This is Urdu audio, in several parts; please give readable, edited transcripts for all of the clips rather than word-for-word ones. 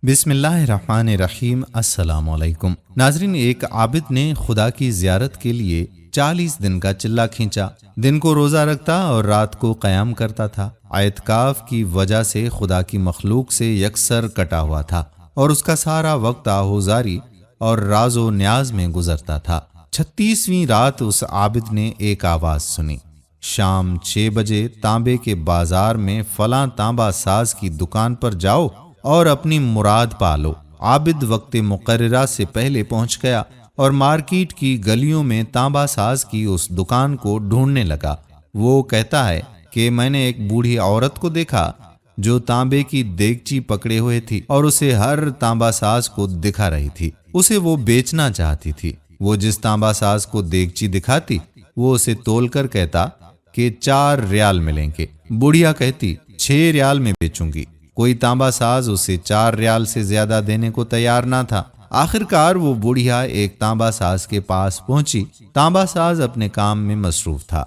بسم اللہ الرحمن الرحیم۔ السلام علیکم ناظرین، ایک عابد نے خدا کی زیارت کے لیے 40 دن کا چلہ کھینچا۔ دن کو روزہ رکھتا اور رات کو قیام کرتا تھا۔ اعتکاف کی وجہ سے خدا کی مخلوق سے یکسر کٹا ہوا تھا اور اس کا سارا وقت آہوزاری اور راز و نیاز میں گزرتا تھا۔ 36ویں رات اس عابد نے ایک آواز سنی، شام 6 بجے تانبے کے بازار میں فلاں تانبا ساز کی دکان پر جاؤ اور اپنی مراد پالو۔ عابد وقت مقررہ سے پہلے پہنچ گیا اور مارکیٹ کی گلیوں میں تانبا ساز کی اس دکان کو ڈھونڈنے لگا۔ وہ کہتا ہے کہ میں نے ایک بوڑھی عورت کو دیکھا جو تانبے کی دیگچی پکڑے ہوئے تھی اور اسے ہر تانبا ساز کو دکھا رہی تھی۔ اسے وہ بیچنا چاہتی تھی۔ وہ جس تانبا ساز کو دیگچی دکھاتی وہ اسے تول کر کہتا کہ 4 ریال ملیں گے۔ بوڑھیا کہتی 6 ریال میں بیچوں گی۔ کوئی تانبا ساز اسے 4 ریال سے زیادہ دینے کو تیار نہ تھا۔ آخر کار وہ بوڑھیا ایک تانبا ساز کے پاس پہنچی۔ تانبا ساز اپنے کام میں مصروف تھا۔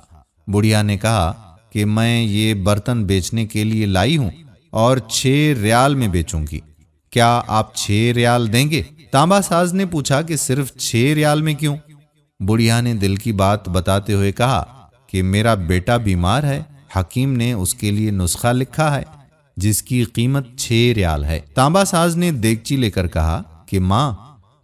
بوڑھیا نے کہا کہ میں یہ برتن بیچنے کے لیے لائی ہوں اور 6 ریال میں بیچوں گی، کیا آپ 6 ریال دیں گے؟ تانبا ساز نے پوچھا کہ صرف 6 ریال میں کیوں؟ بوڑھیا نے دل کی بات بتاتے ہوئے کہا کہ میرا بیٹا بیمار ہے، حکیم نے اس کے لیے نسخہ لکھا ہے جس کی قیمت 6 ریال ہے۔ تانبا ساز نے دیگچی لے کر کہا کہ ماں،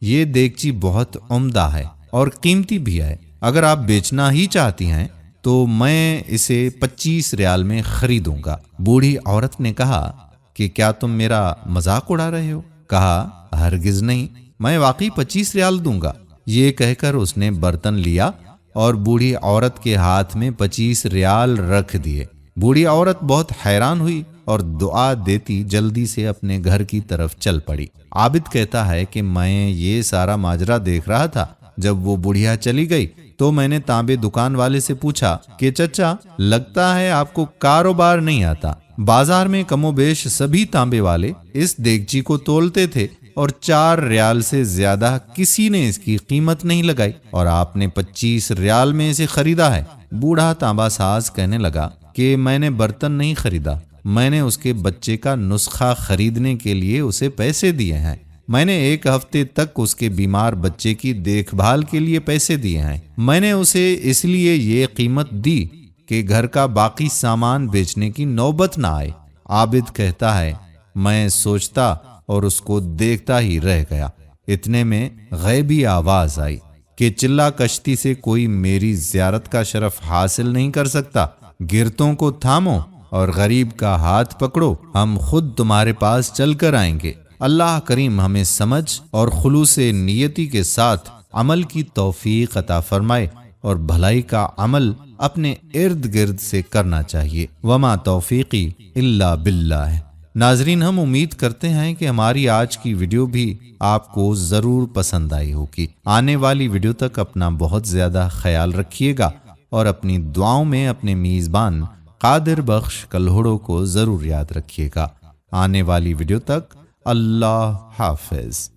یہ دیگچی بہت عمدہ ہے اور قیمتی بھی ہے، اگر آپ بیچنا ہی چاہتی ہیں تو میں اسے 25 ریال میں خریدوں گا۔ بوڑھی عورت نے کہا کہ کیا تم میرا مذاق اڑا رہے ہو؟ کہا ہرگز نہیں، میں واقعی 25 ریال دوں گا۔ یہ کہہ کر اس نے برتن لیا اور بوڑھی عورت کے ہاتھ میں 25 ریال رکھ دیے۔ بوڑھی عورت بہت حیران ہوئی اور دعا دیتی جلدی سے اپنے گھر کی طرف چل پڑی۔ عابد کہتا ہے کہ میں یہ سارا ماجرا دیکھ رہا تھا۔ جب وہ بڑھیا چلی گئی تو میں نے تانبے دکان والے سے پوچھا کہ چچا، لگتا ہے آپ کو کاروبار نہیں آتا۔ بازار میں کم و بیش سبھی تانبے والے اس دیگچی کو تولتے تھے اور 4 ریال سے زیادہ کسی نے اس کی قیمت نہیں لگائی اور آپ نے 25 ریال میں اسے خریدا ہے۔ بوڑھا تانبا ساز کہنے لگا کہ میں نے برتن نہیں خریدا، میں نے اس کے بچے کا نسخہ خریدنے کے لیے اسے پیسے دیے ہیں۔ میں نے 1 ہفتے تک اس کے بیمار بچے کی دیکھ بھال کے لیے پیسے دیے ہیں۔ میں نے اسے اس لیے یہ قیمت دی کہ گھر کا باقی سامان بیچنے کی نوبت نہ آئے۔ عابد کہتا ہے میں سوچتا اور اس کو دیکھتا ہی رہ گیا۔ اتنے میں غیبی آواز آئی کہ چلہ کشتی سے کوئی میری زیارت کا شرف حاصل نہیں کر سکتا، گرتوں کو تھامو اور غریب کا ہاتھ پکڑو، ہم خود تمہارے پاس چل کر آئیں گے۔ اللہ کریم ہمیں سمجھ اور خلوص نیتی کے ساتھ عمل کی توفیق عطا فرمائے اور بھلائی کا عمل اپنے ارد گرد سے کرنا چاہیے۔ وما توفیقی الا باللہ۔ ناظرین، ہم امید کرتے ہیں کہ ہماری آج کی ویڈیو بھی آپ کو ضرور پسند آئی ہوگی۔ آنے والی ویڈیو تک اپنا بہت زیادہ خیال رکھیے گا اور اپنی دعاؤں میں اپنے میزبان قادر بخش کلہوڑوں کو ضرور یاد رکھیے گا۔ آنے والی ویڈیو تک اللہ حافظ۔